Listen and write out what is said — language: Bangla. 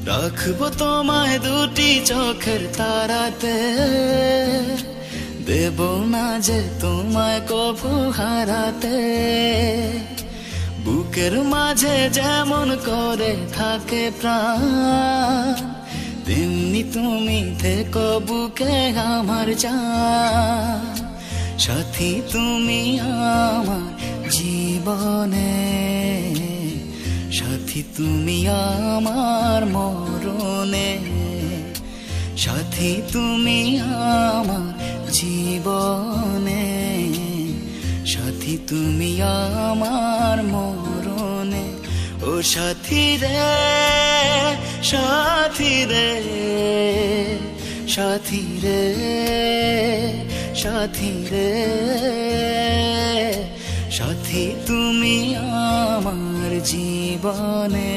রাখবো তোমায় দুটি চোখের তারাতে, দেব না যে তোমায় কভু হারাতে। বুকের মাঝে যেমন করে থাকে প্রাণ, তেমনি তুমি থেকো বুকে আমার জান। সাথী তুমি আমার জীবনে, সাথী তুমি আমার মরণে। সাথী তুমি আমার জীবনে, সাথী তুমি আমার মরণে। ও সাথী রে, সাথী রে, সাথী রে, সাথী রে, সাথী তুমি আমার জীবনে।